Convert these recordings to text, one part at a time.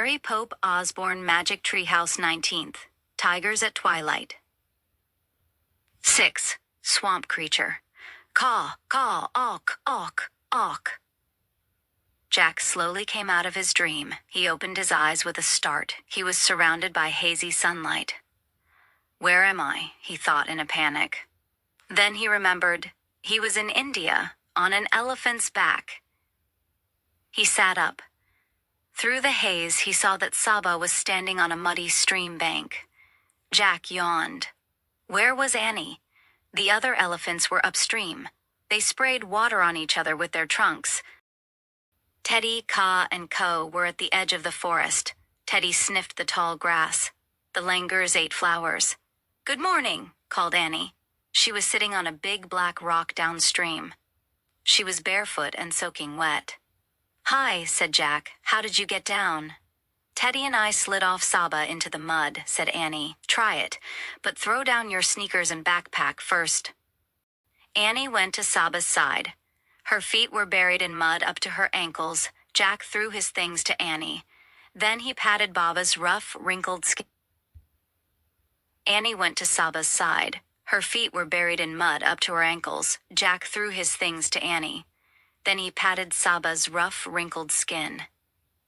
Mary Pope Osborne Magic Treehouse 19th. Tigers at Twilight. 6. Swamp Creature. Caw, caw, awk, awk, awk. Jack slowly came out of his dream. He opened his eyes with a start. He was surrounded by hazy sunlight. Where am I? He thought in a panic. Then he remembered he was in India, on an elephant's back. He sat up. Through the haze, he saw that Saba was standing on a muddy stream bank. Jack yawned. Where was Annie? The other elephants were upstream. They sprayed water on each other with their trunks. Teddy, Ka, and Ko were at the edge of the forest. Teddy sniffed the tall grass. The langurs ate flowers. Good morning, called Annie. She was sitting on a big black rock downstream. She was barefoot and soaking wet. Hi, said Jack. How did you get down? Teddy and I slid off Saba into the mud, said Annie. Try it, but throw down your sneakers and backpack first. Annie went to Saba's side. Her feet were buried in mud up to her ankles. Jack threw his things to Annie. Then he patted Baba's rough, wrinkled skin. Annie went to Saba's side. Her feet were buried in mud up to her ankles. Jack threw his things to Annie. Then he patted Saba's rough, wrinkled skin.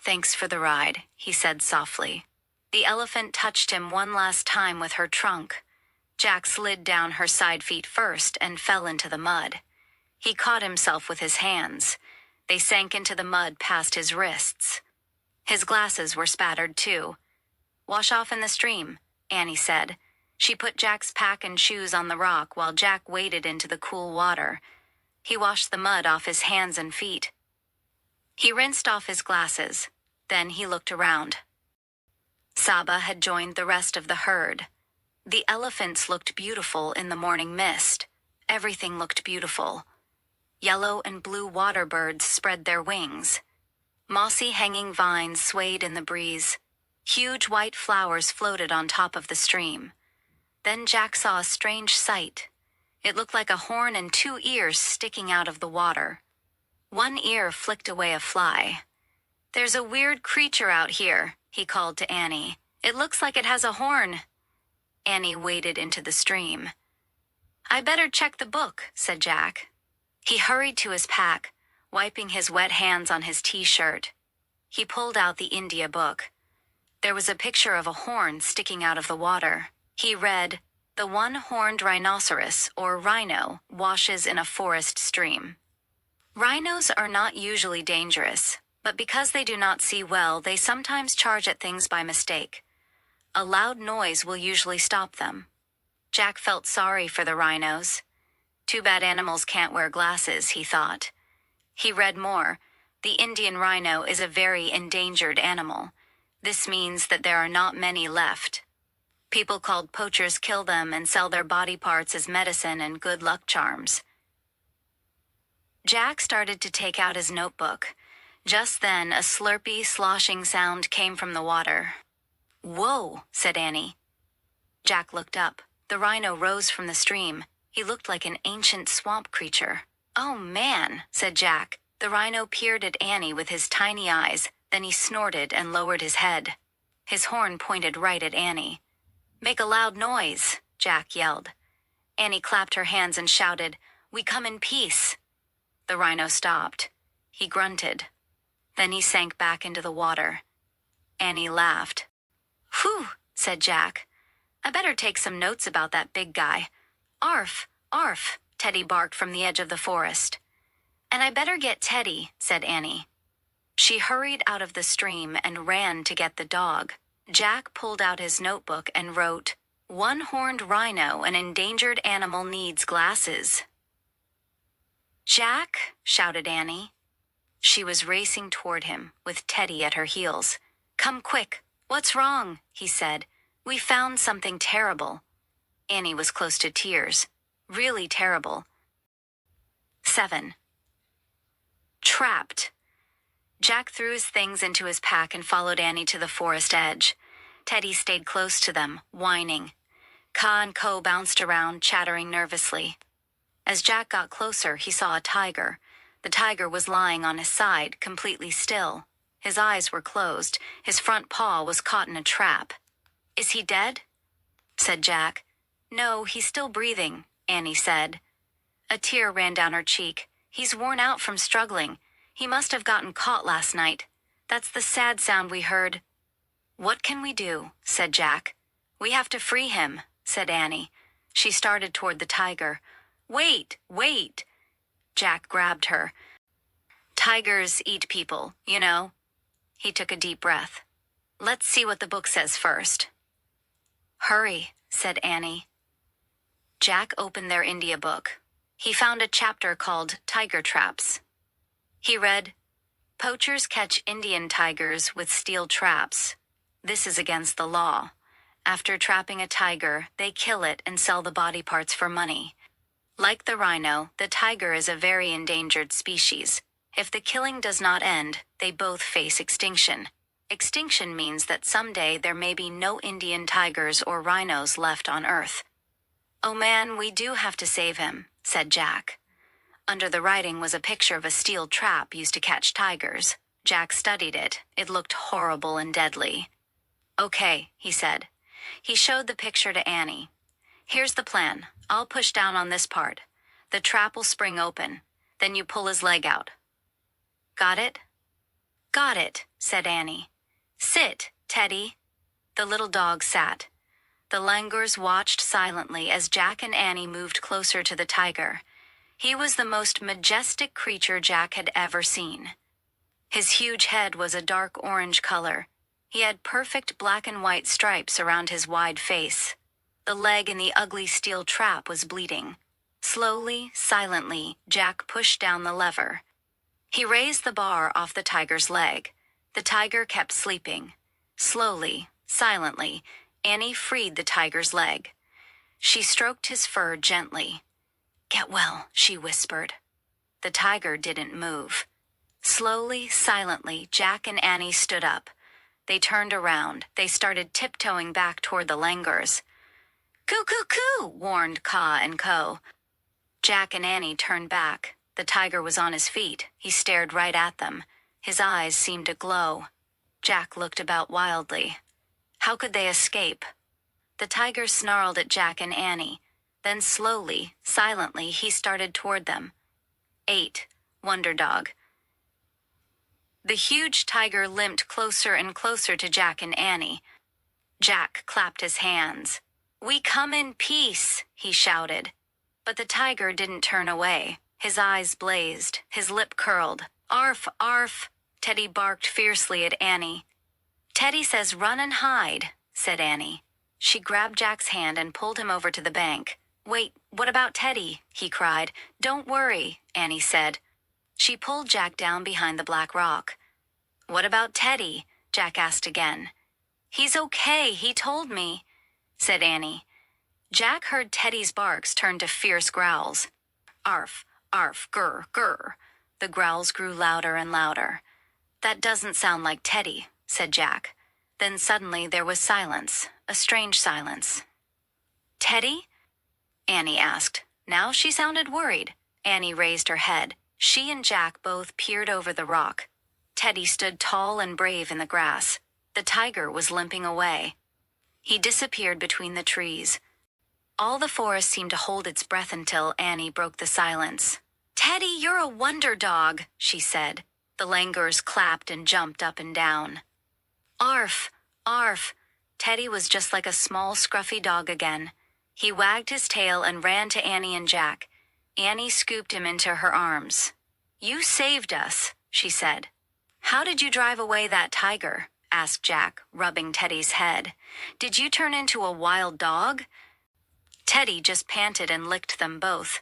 Thanks for the ride, he said softly. The elephant touched him one last time with her trunk. Jack slid down her side feet first and fell into the mud. He caught himself with his hands. They sank into the mud past his wrists. His glasses were spattered too. Wash off in the stream, Annie said. She put Jack's pack and shoes on the rock while Jack waded into the cool water. He washed the mud off his hands and feet. He rinsed off his glasses. Then he looked around. Saba had joined the rest of the herd. The elephants looked beautiful in the morning mist. Everything looked beautiful. Yellow and blue water birds spread their wings. Mossy hanging vines swayed in the breeze. Huge white flowers floated on top of the stream. Then Jack saw a strange sight. It looked like a horn and 2 ears sticking out of the water. One ear flicked away a fly. There's a weird creature out here, he called to Annie. It looks like it has a horn. Annie waded into the stream. I better check the book, said Jack. He hurried to his pack, wiping his wet hands on his t-shirt. He pulled out the India book. There was a picture of a horn sticking out of the water. He read, The one-horned rhinoceros, or rhino, washes in a forest stream. Rhinos are not usually dangerous, but because they do not see well, they sometimes charge at things by mistake. A loud noise will usually stop them. Jack felt sorry for the rhinos. Too bad animals can't wear glasses, he thought. He read more. The Indian rhino is a very endangered animal. This means that there are not many left. People called poachers kill them and sell their body parts as medicine and good luck charms. Jack started to take out his notebook. Just then, a slurpy, sloshing sound came from the water. Whoa, said Annie. Jack looked up. The rhino rose from the stream. He looked like an ancient swamp creature. Oh, man, said Jack. The rhino peered at Annie with his tiny eyes. Then he snorted and lowered his head. His horn pointed right at Annie. Make a loud noise, Jack yelled. Annie clapped her hands and shouted, We come in peace. The rhino stopped. He grunted. Then he sank back into the water. Annie laughed. Whew, said Jack. I better take some notes about that big guy. Arf, arf, Teddy barked from the edge of the forest. And I better get Teddy, said Annie. She hurried out of the stream and ran to get the dog. Jack pulled out his notebook and wrote, One-horned rhino, an endangered animal, needs glasses. Jack, shouted Annie. She was racing toward him, with Teddy at her heels. Come quick. What's wrong? He said. We found something terrible. Annie was close to tears. Really terrible. 7. Trapped. Jack threw his things into his pack and followed Annie to the forest edge. Teddy stayed close to them, whining. Ka and Ko bounced around, chattering nervously. As Jack got closer, he saw a tiger. The tiger was lying on his side, completely still. His eyes were closed. His front paw was caught in a trap. "Is he dead?" said Jack. "No, he's still breathing," Annie said. A tear ran down her cheek. "He's worn out from struggling. He must have gotten caught last night. That's the sad sound we heard." "What can we do?" said Jack. "We have to free him," said Annie. She started toward the tiger. "Wait, wait!" Jack grabbed her. "Tigers eat people, you know." He took a deep breath. "Let's see what the book says first." "Hurry," said Annie. Jack opened their India book. He found a chapter called Tiger Traps. He read, "Poachers catch Indian tigers with steel traps. This is against the law. After trapping a tiger, they kill it and sell the body parts for money. Like the rhino, the tiger is a very endangered species. If the killing does not end, they both face extinction. Extinction means that someday there may be no Indian tigers or rhinos left on Earth." "Oh man, we do have to save him," said Jack. Under the writing was a picture of a steel trap used to catch tigers. Jack studied it. It looked horrible and deadly. "Okay," he said. He showed the picture to Annie. "Here's the plan. I'll push down on this part. The trap will spring open. Then you pull his leg out. Got it?" "Got it," said Annie. "Sit, Teddy." The little dog sat. The langurs watched silently as Jack and Annie moved closer to the tiger. He was the most majestic creature Jack had ever seen. His huge head was a dark orange color. He had perfect black and white stripes around his wide face. The leg in the ugly steel trap was bleeding. Slowly, silently, Jack pushed down the lever. He raised the bar off the tiger's leg. The tiger kept sleeping. Slowly, silently, Annie freed the tiger's leg. She stroked his fur gently. "Get well," she whispered. The tiger didn't move. Slowly, silently, Jack and Annie stood up. They turned around. They started tiptoeing back toward the langurs. "Coo, coo, coo," warned Ka and Co. Jack and Annie turned back. The tiger was on his feet. He stared right at them. His eyes seemed to glow. Jack looked about wildly. How could they escape? The tiger snarled at Jack and Annie. Then slowly, silently, he started toward them. 8. Wonder Dog. The huge tiger limped closer and closer to Jack and Annie. Jack clapped his hands. "We come in peace," he shouted. But the tiger didn't turn away. His eyes blazed. His lip curled. "Arf, arf," Teddy barked fiercely at Annie. "Teddy says run and hide," said Annie. She grabbed Jack's hand and pulled him over to the bank. "Wait, what about Teddy?" he cried. "Don't worry," Annie said. She pulled Jack down behind the black rock. "What about Teddy?" Jack asked again. "He's okay, he told me," said Annie. Jack heard Teddy's barks turn to fierce growls. "Arf, arf, grr, grr." The growls grew louder and louder. "That doesn't sound like Teddy," said Jack. Then suddenly there was silence, a strange silence. "Teddy?" Annie asked. Now she sounded worried. Annie raised her head. She and Jack both peered over the rock. Teddy stood tall and brave in the grass. The tiger was limping away. He disappeared between the trees. All the forest seemed to hold its breath until Annie broke the silence. "Teddy, you're a wonder dog," she said. The langurs clapped and jumped up and down. "Arf, arf." Teddy was just like a small, scruffy dog again. He wagged his tail and ran to Annie and Jack. Annie scooped him into her arms. "You saved us," she said. "How did you drive away that tiger?" asked Jack, rubbing Teddy's head. "Did you turn into a wild dog?" Teddy just panted and licked them both.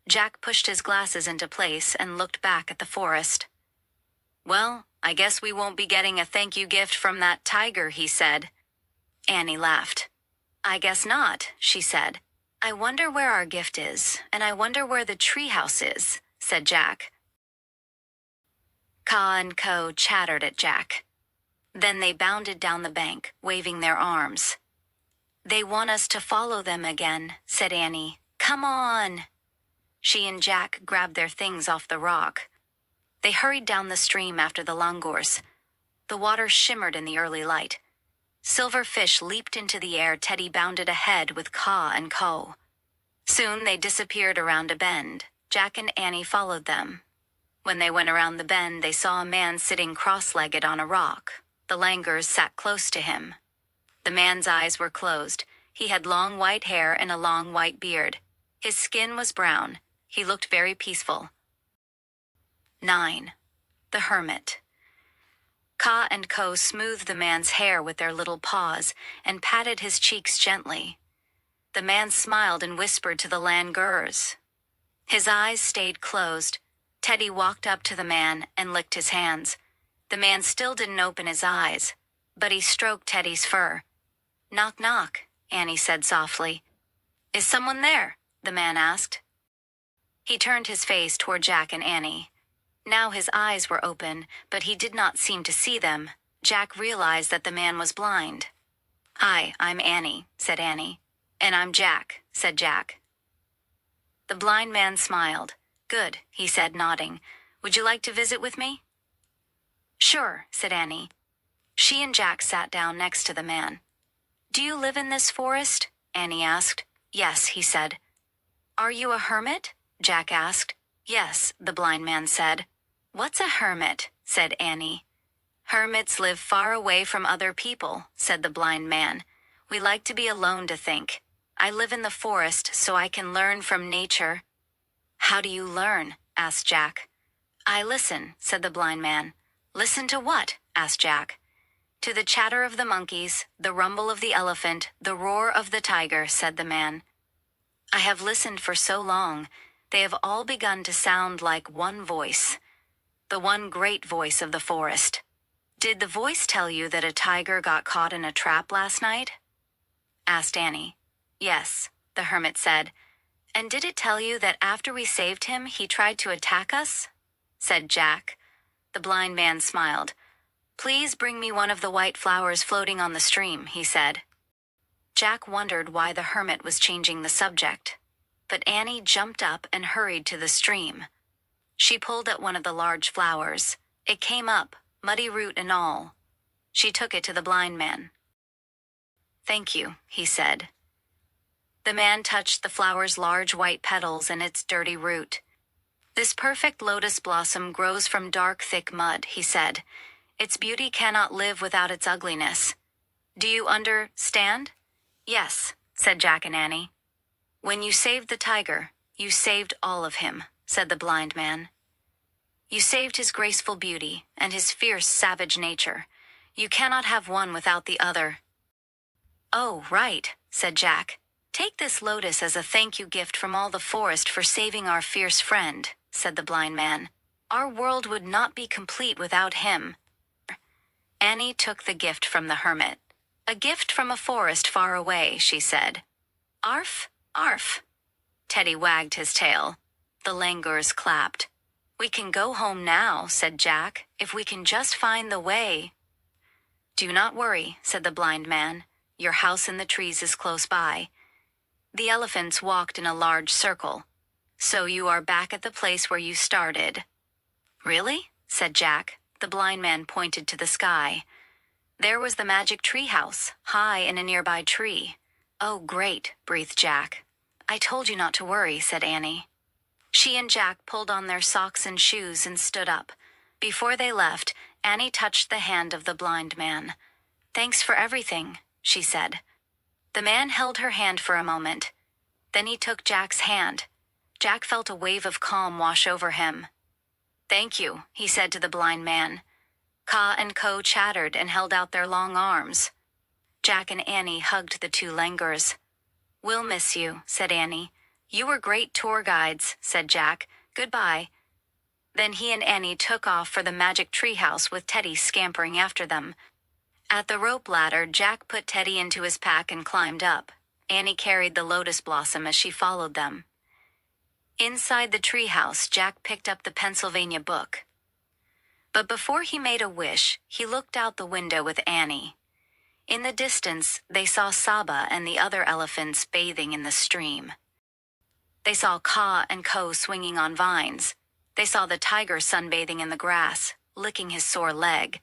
Jack pushed his glasses into place and looked back at the forest. "Well, I guess we won't be getting a thank you gift from that tiger," he said. Annie laughed. "I guess not," she said. "I wonder where our gift is, and I wonder where the treehouse is," said Jack. Ka and Co chattered at Jack. Then they bounded down the bank, waving their arms. "They want us to follow them again," said Annie. "Come on." She and Jack grabbed their things off the rock. They hurried down the stream after the langurs. The water shimmered in the early light. Silver fish leaped into the air. Teddy bounded ahead with Ka and Co. Soon they disappeared around a bend. Jack and Annie followed them. When they went around the bend, they saw a man sitting cross-legged on a rock. The langurs sat close to him. The man's eyes were closed. He had long white hair and a long white beard. His skin was brown. He looked very peaceful. 9. The Hermit. Ka and Co smoothed the man's hair with their little paws and patted his cheeks gently. The man smiled and whispered to the langurs. His eyes stayed closed. Teddy walked up to the man and licked his hands. The man still didn't open his eyes, but he stroked Teddy's fur. "Knock, knock," Annie said softly. "Is someone there?" the man asked. He turned his face toward Jack and Annie. Now his eyes were open, but he did not seem to see them. Jack realized that the man was blind. "Hi, I'm Annie," said Annie. "And I'm Jack," said Jack. The blind man smiled. "Good," he said, nodding. "Would you like to visit with me?" "Sure," said Annie. She and Jack sat down next to the man. "Do you live in this forest?" Annie asked. "Yes," he said. "Are you a hermit?" Jack asked. "Yes," the blind man said. "What's a hermit?" said Annie. "Hermits live far away from other people," said the blind man. "We like to be alone to think. I live in the forest so I can learn from nature." "How do you learn?" asked Jack. "I listen," said the blind man. "Listen to what?" asked Jack. "To the chatter of the monkeys, the rumble of the elephant, the roar of the tiger," said the man. "I have listened for so long. They have all begun to sound like one voice. The one great voice of the forest. Did the voice tell you that a tiger got caught in a trap last night?" asked Annie. "Yes," the hermit said. "And did it tell you that after we saved him, he tried to attack us?" said Jack. The blind man smiled. "Please bring me one of the white flowers floating on the stream," he said. Jack wondered why the hermit was changing the subject. But Annie jumped up and hurried to the stream. She pulled at one of the large flowers. It came up, muddy root and all. She took it to the blind man. "Thank you," he said. The man touched the flower's large white petals and its dirty root. "This perfect lotus blossom grows from dark, thick mud," he said. "Its beauty cannot live without its ugliness. Do you understand?" "Yes," said Jack and Annie. "When you saved the tiger, you saved all of him," said the blind man. "You saved his graceful beauty and his fierce, savage nature. You cannot have one without the other." "Oh, right," said Jack. "Take this lotus as a thank you gift from all the forest for saving our fierce friend," said the blind man. "Our world would not be complete without him." Annie took the gift from the hermit. "A gift from a forest far away," she said. "Arf, arf." Teddy wagged his tail. The langurs clapped. "We can go home now," said Jack, "if we can just find the way." "Do not worry," said the blind man. "Your house in the trees is close by." The elephants walked in a large circle. "So you are back at the place where you started." "Really?" said Jack. The blind man pointed to the sky. There was the magic tree house, high in a nearby tree. "Oh, great," breathed Jack. "I told you not to worry," said Annie. She and Jack pulled on their socks and shoes and stood up. Before they left, Annie touched the hand of the blind man. "Thanks for everything," she said. The man held her hand for a moment. Then he took Jack's hand. Jack felt a wave of calm wash over him. "Thank you," he said to the blind man. Ka and Co chattered and held out their long arms. Jack and Annie hugged the two langurs. "We'll miss you," said Annie. "You were great tour guides," said Jack. "Goodbye." Then he and Annie took off for the magic treehouse with Teddy scampering after them. At the rope ladder, Jack put Teddy into his pack and climbed up. Annie carried the lotus blossom as she followed them. Inside the treehouse, Jack picked up the Pennsylvania book. But before he made a wish, he looked out the window with Annie. In the distance, they saw Saba and the other elephants bathing in the stream. They saw Ka and Co swinging on vines. They saw the tiger sunbathing in the grass, licking his sore leg.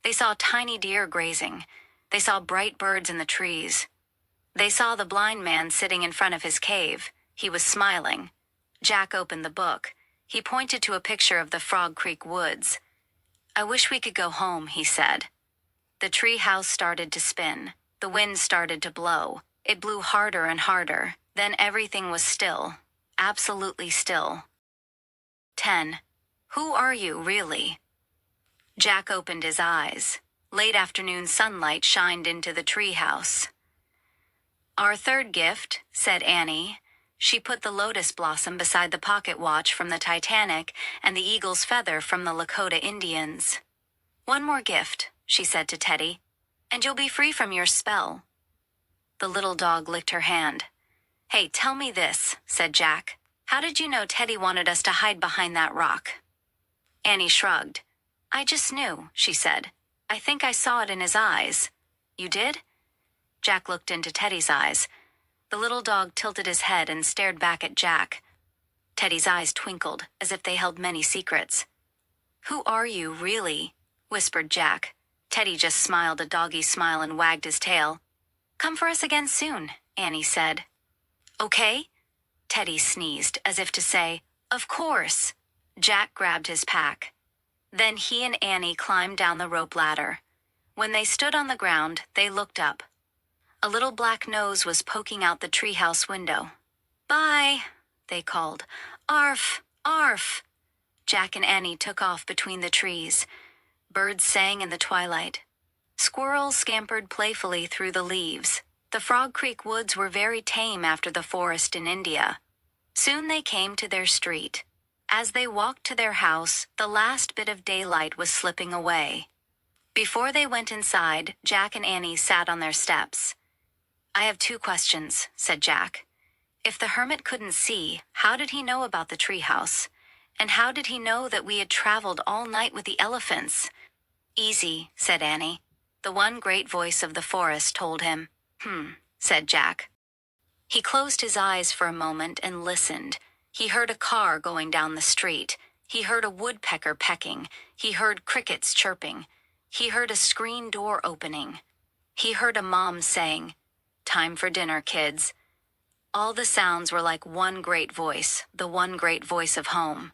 They saw tiny deer grazing. They saw bright birds in the trees. They saw the blind man sitting in front of his cave. He was smiling. Jack opened the book. He pointed to a picture of the Frog Creek woods. "I wish we could go home," he said. The tree house started to spin. The wind started to blow. It blew harder and harder. Then everything was still. Absolutely still. 10. Who are you, really? Jack opened his eyes. Late afternoon sunlight shined into the treehouse. "Our third gift," said Annie. She put the lotus blossom beside the pocket watch from the Titanic and the eagle's feather from the Lakota Indians. "One more gift," she said to Teddy, "and you'll be free from your spell." The little dog licked her hand. "Hey, tell me this," said Jack. "How did you know Teddy wanted us to hide behind that rock?" Annie shrugged. "I just knew," she said. "I think I saw it in his eyes." "You did?" Jack looked into Teddy's eyes. The little dog tilted his head and stared back at Jack. Teddy's eyes twinkled, as if they held many secrets. "Who are you, really?" whispered Jack. Teddy just smiled a doggy smile and wagged his tail. "Come for us again soon," Annie said. "Okay?" Teddy sneezed, as if to say, "Of course." Jack grabbed his pack. Then he and Annie climbed down the rope ladder. When they stood on the ground, they looked up. A little black nose was poking out the treehouse window. "Bye," they called. "Arf, arf." Jack and Annie took off between the trees. Birds sang in the twilight. Squirrels scampered playfully through the leaves. The Frog Creek woods were very tame after the forest in India. Soon they came to their street. As they walked to their house, the last bit of daylight was slipping away. Before they went inside, Jack and Annie sat on their steps. "I have 2 questions," said Jack. "If the hermit couldn't see, how did he know about the treehouse? And how did he know that we had traveled all night with the elephants?" "Easy," said Annie. The one great voice of the forest told him. Said Jack. He closed his eyes for a moment and listened. He heard a car going down the street. He heard a woodpecker pecking. He heard crickets chirping. He heard a screen door opening. He heard a mom saying, "Time for dinner, kids." All the sounds were like one great voice, the one great voice of home.